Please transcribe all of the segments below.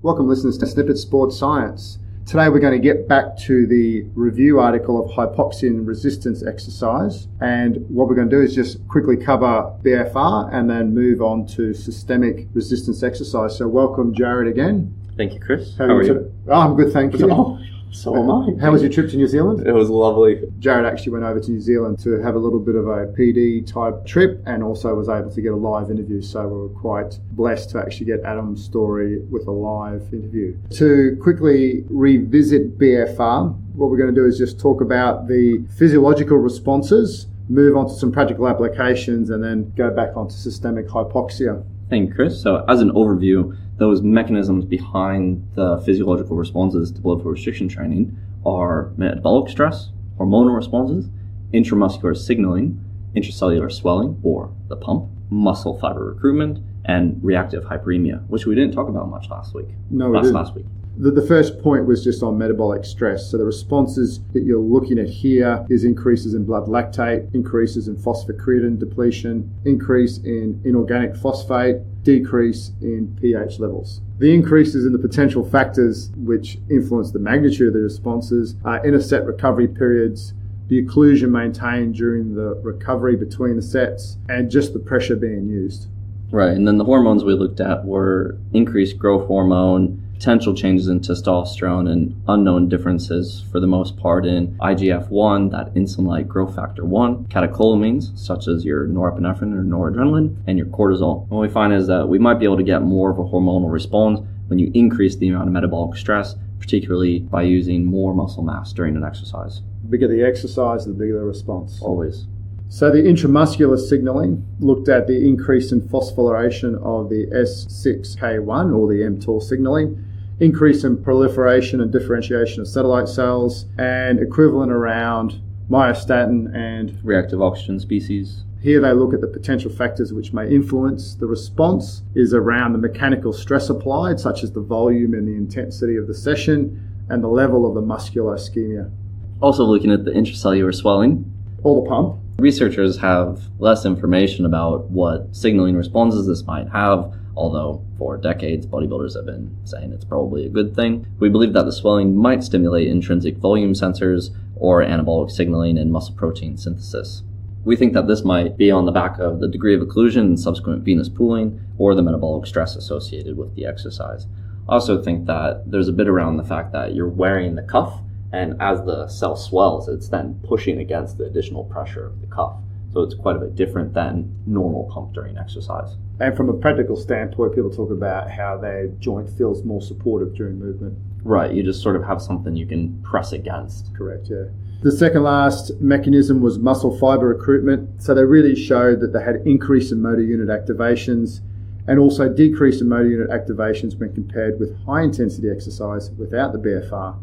Welcome listeners to Snippit Sports Science. Today we're going to get back to the review article of hypoxia and resistance exercise, and what we're going to do is just quickly cover BFR and then move on to systemic resistance exercise. So welcome Jared again. Thank you, Chris. How are you? Oh, I'm good, thank you. Oh, so am I. How was your trip to New Zealand? It was lovely. Jared actually went over to New Zealand to have a little bit of a PD type trip and also was able to get a live interview. So we were quite blessed to actually get Adam's story with a live interview. To quickly revisit BFR, what we're going to do is just talk about the physiological responses, move on to some practical applications, and then go back onto systemic hypoxia. Thank you, Chris. So as an overview, those mechanisms behind the physiological responses to blood flow restriction training are metabolic stress, hormonal responses, intramuscular signaling, intracellular swelling, or the pump, muscle fiber recruitment, and reactive hyperemia, which we didn't talk about much last week. No, we didn't. Last week. The first point was just on metabolic stress. So the responses that you're looking at here is increases in blood lactate, increases in phosphocreatine depletion, increase in inorganic phosphate, decrease in pH levels. The increases in the potential factors which influence the magnitude of the responses are interset recovery periods, the occlusion maintained during the recovery between the sets, and just the pressure being used. Right, and then the hormones we looked at were increased growth hormone, potential changes in testosterone, and unknown differences for the most part in IGF-1, that insulin-like growth factor 1, catecholamines such as your norepinephrine or noradrenaline, and your cortisol. And what we find is that we might be able to get more of a hormonal response when you increase the amount of metabolic stress, particularly by using more muscle mass during an exercise. The bigger the exercise, the bigger the response. Always. So the intramuscular signaling looked at the increase in phosphorylation of the S6K1 or the mTOR signaling, increase in proliferation and differentiation of satellite cells, and equivalent around myostatin and reactive oxygen species. Here they look at the potential factors which may influence the response is around the mechanical stress applied, such as the volume and the intensity of the session and the level of the muscular ischemia. Also looking at the intracellular swelling. Or the pump. Researchers have less information about what signaling responses this might have, although for decades bodybuilders have been saying it's probably a good thing. We believe that the swelling might stimulate intrinsic volume sensors or anabolic signaling and muscle protein synthesis. We think that this might be on the back of the degree of occlusion and subsequent venous pooling or the metabolic stress associated with the exercise. I also think that there's a bit around the fact that you're wearing the cuff, and as the cell swells, it's then pushing against the additional pressure of the cuff. So it's quite a bit different than normal pump during exercise. And from a practical standpoint, people talk about how their joint feels more supportive during movement. Right, you just sort of have something you can press against. Correct, yeah. The second last mechanism was muscle fiber recruitment. So they really showed that they had increase in motor unit activations and also decrease in motor unit activations when compared with high intensity exercise without the BFR.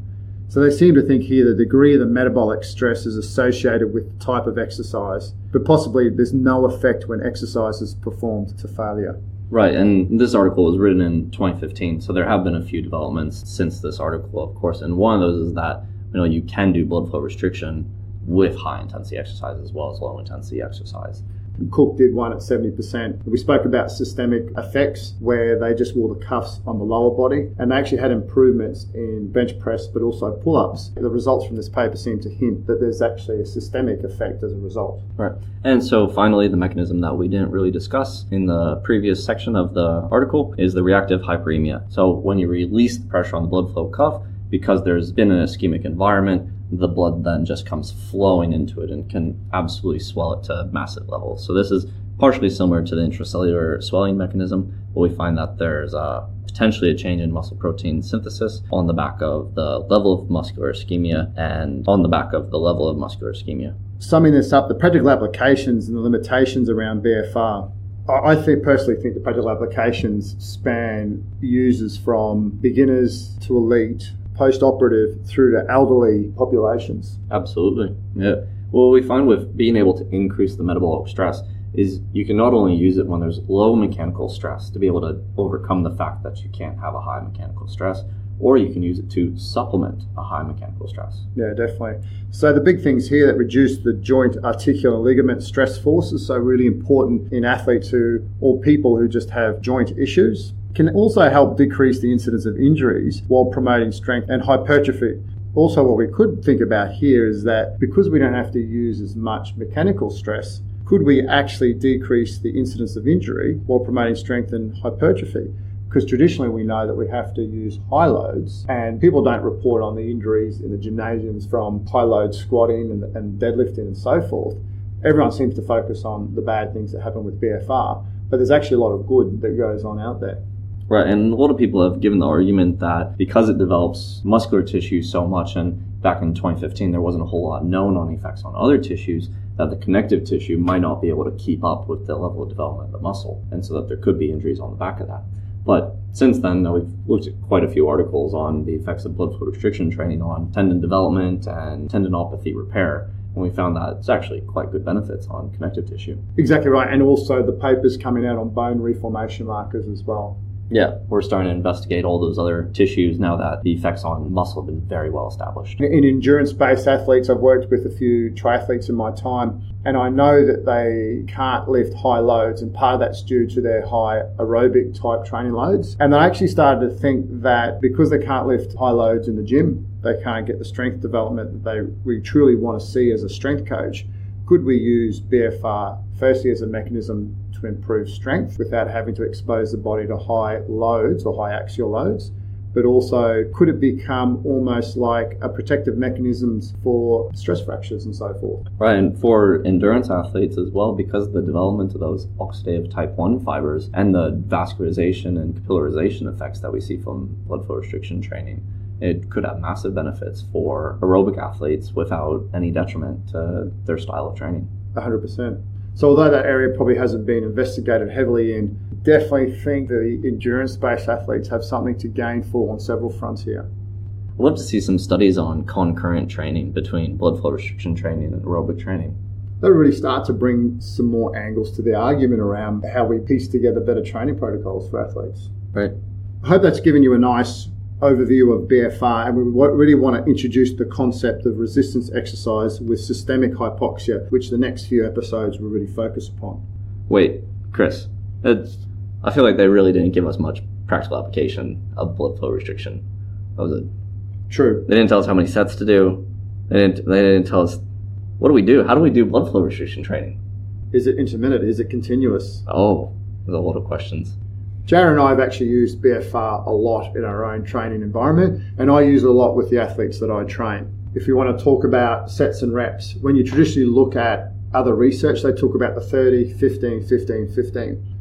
So they seem to think here the degree of the metabolic stress is associated with the type of exercise, but possibly there's no effect when exercise is performed to failure. Right, and this article was written in 2015, so there have been a few developments since this article, of course, and one of those is that you can do blood flow restriction with high intensity exercise as well as low intensity exercise. Cook did one at 70%. We spoke about systemic effects where they just wore the cuffs on the lower body, and they actually had improvements in bench press but also pull-ups. The results from this paper seem to hint that there's actually a systemic effect as a result. Right. And so finally, the mechanism that we didn't really discuss in the previous section of the article is the reactive hyperemia. So when you release the pressure on the blood flow cuff, because there's been an ischemic environment, the blood then just comes flowing into it and can absolutely swell it to massive levels. So this is partially similar to the intracellular swelling mechanism, but we find that there's potentially a change in muscle protein synthesis on the back of the level of muscular ischemia and on the back of the level of muscular ischemia. Summing this up, the practical applications and the limitations around BFR. I personally think the practical applications span users from beginners to elite, post-operative through to elderly populations. Absolutely, yeah. Well, what we find with being able to increase the metabolic stress is you can not only use it when there's low mechanical stress to be able to overcome the fact that you can't have a high mechanical stress, or you can use it to supplement a high mechanical stress. Yeah, definitely. So the big things here that reduce the joint articular ligament stress forces, so really important in athletes or people who just have joint issues. can also help decrease the incidence of injuries while promoting strength and hypertrophy. Also, what we could think about here is that because we don't have to use as much mechanical stress, could we actually decrease the incidence of injury while promoting strength and hypertrophy? Because traditionally we know that we have to use high loads, and people don't report on the injuries in the gymnasiums from high load squatting and deadlifting and so forth. Everyone seems to focus on the bad things that happen with BFR, but there's actually a lot of good that goes on out there. Right, and a lot of people have given the argument that because it develops muscular tissue so much, and back in 2015 there wasn't a whole lot known on effects on other tissues, that the connective tissue might not be able to keep up with the level of development of the muscle, and so that there could be injuries on the back of that. But since then, we've looked at quite a few articles on the effects of blood flow restriction training on tendon development and tendinopathy repair, and we found that it's actually quite good benefits on connective tissue. Exactly right, and also the papers coming out on bone reformation markers as well. Yeah, we're starting to investigate all those other tissues now that the effects on muscle have been very well established. In endurance-based athletes, I've worked with a few triathletes in my time, and I know that they can't lift high loads, and part of that's due to their high aerobic type training loads. And I actually started to think that because they can't lift high loads in the gym, they can't get the strength development that we truly want to see as a strength coach. Could we use BFR firstly as a mechanism to improve strength without having to expose the body to high loads or high axial loads? But also, could it become almost like a protective mechanisms for stress fractures and so forth? Right, and for endurance athletes as well, because of the development of those oxidative type 1 fibers and the vascularization and capillarization effects that we see from blood flow restriction training, it could have massive benefits for aerobic athletes without any detriment to their style of training. 100%. So although that area probably hasn't been investigated heavily in, definitely think that the endurance-based athletes have something to gain for on several fronts here. I'd love to see some studies on concurrent training between blood flow restriction training and aerobic training. That really start to bring some more angles to the argument around how we piece together better training protocols for athletes. Right. I hope that's given you a nice overview of BFR, and we really want to introduce the concept of resistance exercise with systemic hypoxia, which the next few episodes will really focus upon. Wait, Chris, I feel like they really didn't give us much practical application of blood flow restriction. That was it. True. They didn't tell us how many sets to do. They didn't tell us, what do we do? How do we do blood flow restriction training? Is it intermittent? Is it continuous? Oh, there's a lot of questions. Jared and I have actually used BFR a lot in our own training environment, and I use it a lot with the athletes that I train. If you want to talk about sets and reps, when you traditionally look at other research, they talk about the 30, 15, 15, 15.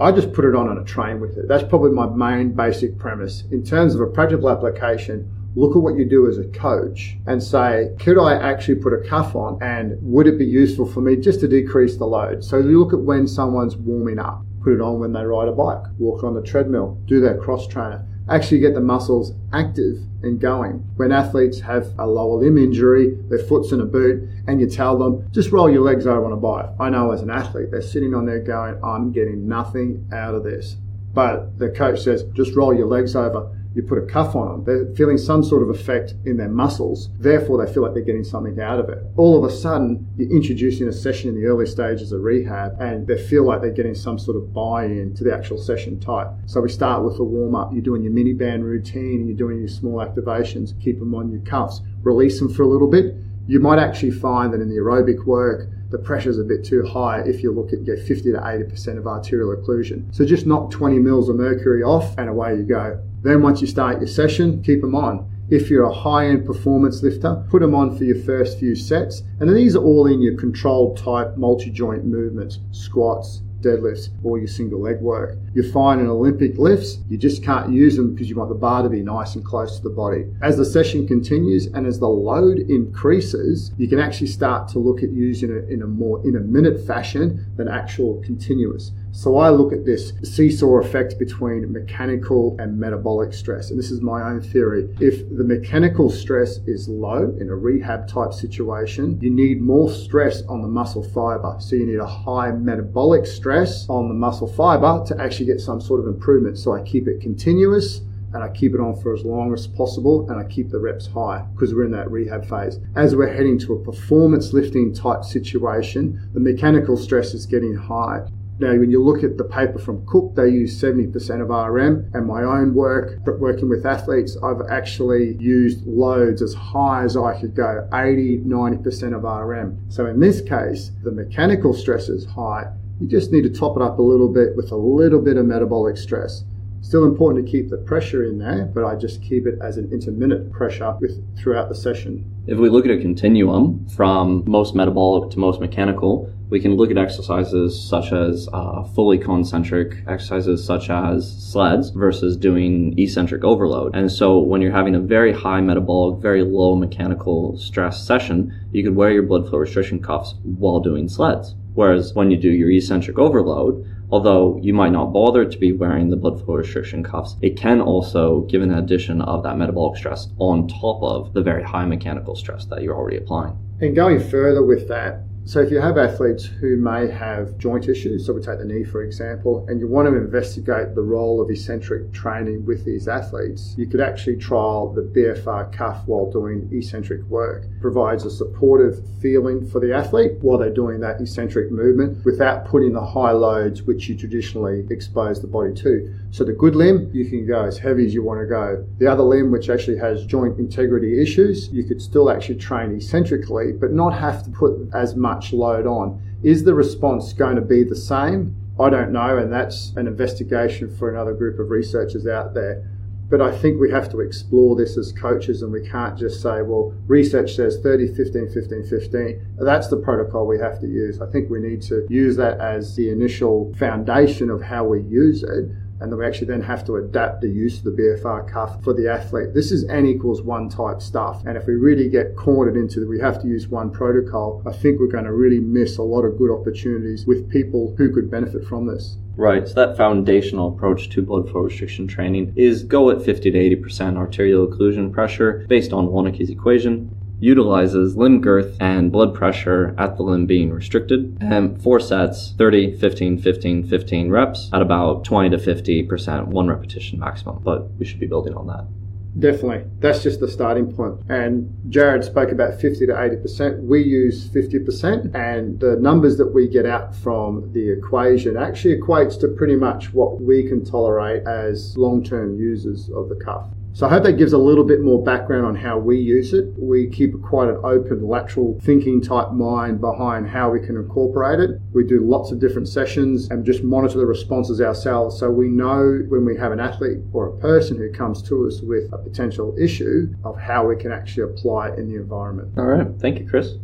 I just put it on and I train with it. That's probably my main basic premise. In terms of a practical application, look at what you do as a coach and say, could I actually put a cuff on, and would it be useful for me just to decrease the load? So you look at when someone's warming up. Put it on when they ride a bike, walk on the treadmill, do their cross trainer. Actually get the muscles active and going. When athletes have a lower limb injury, their foot's in a boot, and you tell them, just roll your legs over on a bike. I know as an athlete, they're sitting on there going, I'm getting nothing out of this. But the coach says, just roll your legs over. You put a cuff on them. They're feeling some sort of effect in their muscles. Therefore, they feel like they're getting something out of it. All of a sudden, you're introducing a session in the early stages of rehab, and they feel like they're getting some sort of buy-in to the actual session type. So we start with a warm-up. You're doing your mini band routine, and you're doing your small activations. Keep them on your cuffs. Release them for a little bit. You might actually find that in the aerobic work, the pressure's a bit too high if you look at 50 to 80% of arterial occlusion. So just knock 20 mils of mercury off, and away you go. Then once you start your session, keep them on. If you're a high-end performance lifter, put them on for your first few sets. And then these are all in your controlled type multi-joint movements, squats, deadlifts, or your single leg work. You find in Olympic lifts, you just can't use them because you want the bar to be nice and close to the body. As the session continues and as the load increases, you can actually start to look at using it in a more intermittent fashion than actual continuous. So I look at this seesaw effect between mechanical and metabolic stress. And this is my own theory. If the mechanical stress is low in a rehab type situation, you need more stress on the muscle fiber. So you need a high metabolic stress on the muscle fiber to actually get some sort of improvement. So I keep it continuous, and I keep it on for as long as possible, and I keep the reps high because we're in that rehab phase. As we're heading to a performance lifting type situation, the mechanical stress is getting high. Now, when you look at the paper from Cook, they use 70% of RM, and my own work, working with athletes, I've actually used loads as high as I could go, 80-90% of RM. So in this case, the mechanical stress is high. You just need to top it up a little bit with a little bit of metabolic stress. Still important to keep the pressure in there, but I just keep it as an intermittent pressure throughout the session. If we look at a continuum from most metabolic to most mechanical, we can look at exercises such as fully concentric exercises such as sleds versus doing eccentric overload. And so when you're having a very high metabolic, very low mechanical stress session, you could wear your blood flow restriction cuffs while doing sleds. Whereas when you do your eccentric overload, although you might not bother to be wearing the blood flow restriction cuffs, it can also give an addition of that metabolic stress on top of the very high mechanical stress that you're already applying. And going further with that, so if you have athletes who may have joint issues, so we take the knee for example, and you want to investigate the role of eccentric training with these athletes, you could actually trial the BFR cuff while doing eccentric work. It provides a supportive feeling for the athlete while they're doing that eccentric movement without putting the high loads which you traditionally expose the body to. So the good limb, you can go as heavy as you want to go. The other limb, which actually has joint integrity issues, you could still actually train eccentrically, but not have to put as much load on. Is the response going to be the same? I don't know, and that's an investigation for another group of researchers out there. But I think we have to explore this as coaches, and we can't just say, well, research says 30, 15, 15, 15. That's the protocol we have to use. I think we need to use that as the initial foundation of how we use it. And then we actually then have to adapt the use of the BFR cuff for the athlete. This is N=1 type stuff. And if we really get cornered into that we have to use one protocol, I think we're going to really miss a lot of good opportunities with people who could benefit from this. Right, so that foundational approach to blood flow restriction training is go at 50 to 80% arterial occlusion pressure based on Wannicke's equation. Utilizes limb girth and blood pressure at the limb being restricted, and 4 sets, 30, 15, 15, 15 reps at about 20 to 50%, 1 repetition maximum, but we should be building on that. Definitely. That's just the starting point. And Jared spoke about 50 to 80%. We use 50%, and the numbers that we get out from the equation actually equates to pretty much what we can tolerate as long-term users of the cuff. So I hope that gives a little bit more background on how we use it. We keep quite an open, lateral thinking type mind behind how we can incorporate it. We do lots of different sessions and just monitor the responses ourselves, so we know when we have an athlete or a person who comes to us with a potential issue of how we can actually apply it in the environment. All right, thank you, Chris.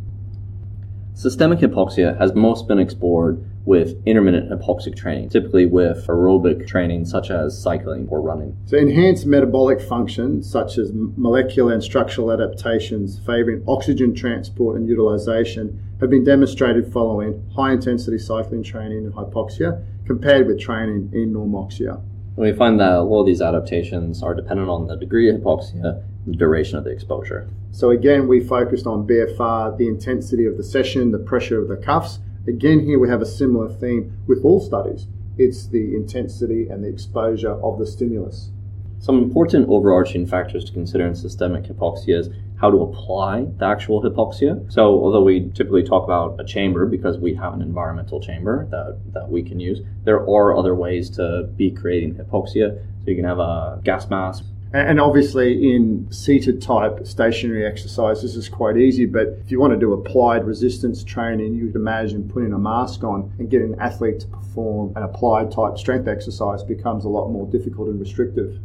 Systemic hypoxia has most been explored with intermittent hypoxic training, typically with aerobic training such as cycling or running. So enhanced metabolic function such as molecular and structural adaptations favoring oxygen transport and utilization have been demonstrated following high-intensity cycling training in hypoxia compared with training in normoxia. We find that a lot of these adaptations are dependent on the degree of hypoxia and the duration of the exposure. So again, we focused on BFR, the intensity of the session, the pressure of the cuffs. Again, here we have a similar theme with all studies. It's the intensity and the exposure of the stimulus. Some important overarching factors to consider in systemic hypoxia is how to apply the actual hypoxia. So although we typically talk about a chamber because we have an environmental chamber that we can use, there are other ways to be creating hypoxia. So you can have a gas mask. And obviously in seated type stationary exercise, this is quite easy, but if you want to do applied resistance training, you would imagine putting a mask on and getting an athlete to perform an applied type strength exercise becomes a lot more difficult and restrictive.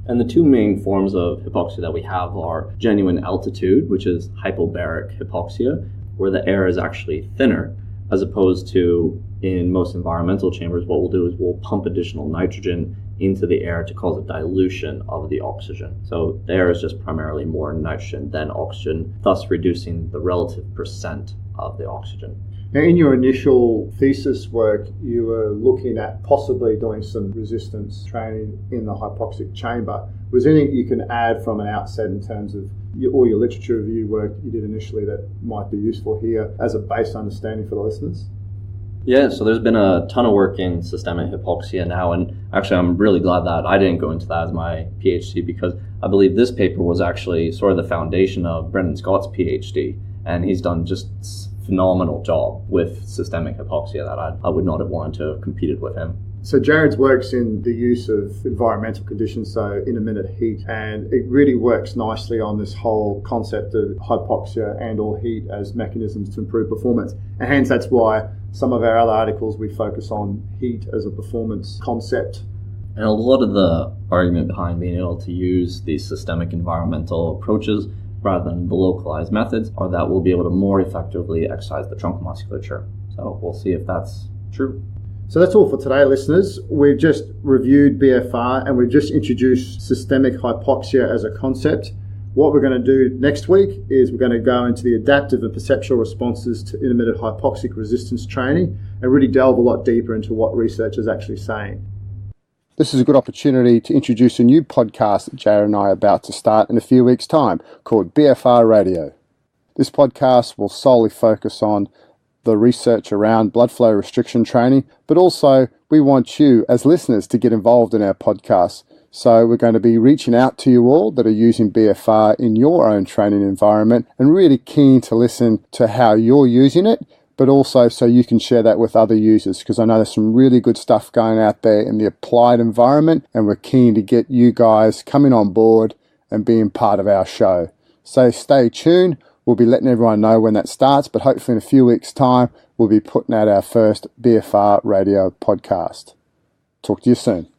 And the two main forms of hypoxia that we have are genuine altitude, which is hypobaric hypoxia, where the air is actually thinner, as opposed to in most environmental chambers, what we'll do is we'll pump additional nitrogen into the air to cause a dilution of the oxygen. So the air is just primarily more nitrogen than oxygen, thus reducing the relative percent of the oxygen. Now, in your initial thesis work, you were looking at possibly doing some resistance training in the hypoxic chamber. Was there anything you can add from an outset in terms of all your literature review work you did initially that might be useful here as a base understanding for the listeners? Yeah, so there's been a ton of work in systemic hypoxia now, and actually I'm really glad that I didn't go into that as my PhD, because I believe this paper was actually sort of the foundation of Brendan Scott's PhD, and he's done just phenomenal job with systemic hypoxia that I would not have wanted to have competed with him. So Jared's works in the use of environmental conditions, so intermittent heat, and it really works nicely on this whole concept of hypoxia and or heat as mechanisms to improve performance. And hence that's why some of our other articles we focus on heat as a performance concept. And a lot of the argument behind being able to use these systemic environmental approaches rather than the localized methods are that we'll be able to more effectively exercise the trunk musculature. So we'll see if that's true. So that's all for today, listeners. We've just reviewed BFR and we've just introduced systemic hypoxia as a concept. What we're going to do next week is we're going to go into the adaptive and perceptual responses to intermittent hypoxic resistance training and really delve a lot deeper into what research is actually saying. This is a good opportunity to introduce a new podcast that Jared and I are about to start in a few weeks' time called BFR Radio. This podcast will solely focus on the research around blood flow restriction training, but also we want you as listeners to get involved in our podcast. So we're going to be reaching out to you all that are using BFR in your own training environment and really keen to listen to how you're using it, but also so you can share that with other users, because I know there's some really good stuff going out there in the applied environment, and we're keen to get you guys coming on board and being part of our show. So stay tuned. We'll be letting everyone know when that starts, but hopefully in a few weeks' time, we'll be putting out our first BFR radio podcast. Talk to you soon.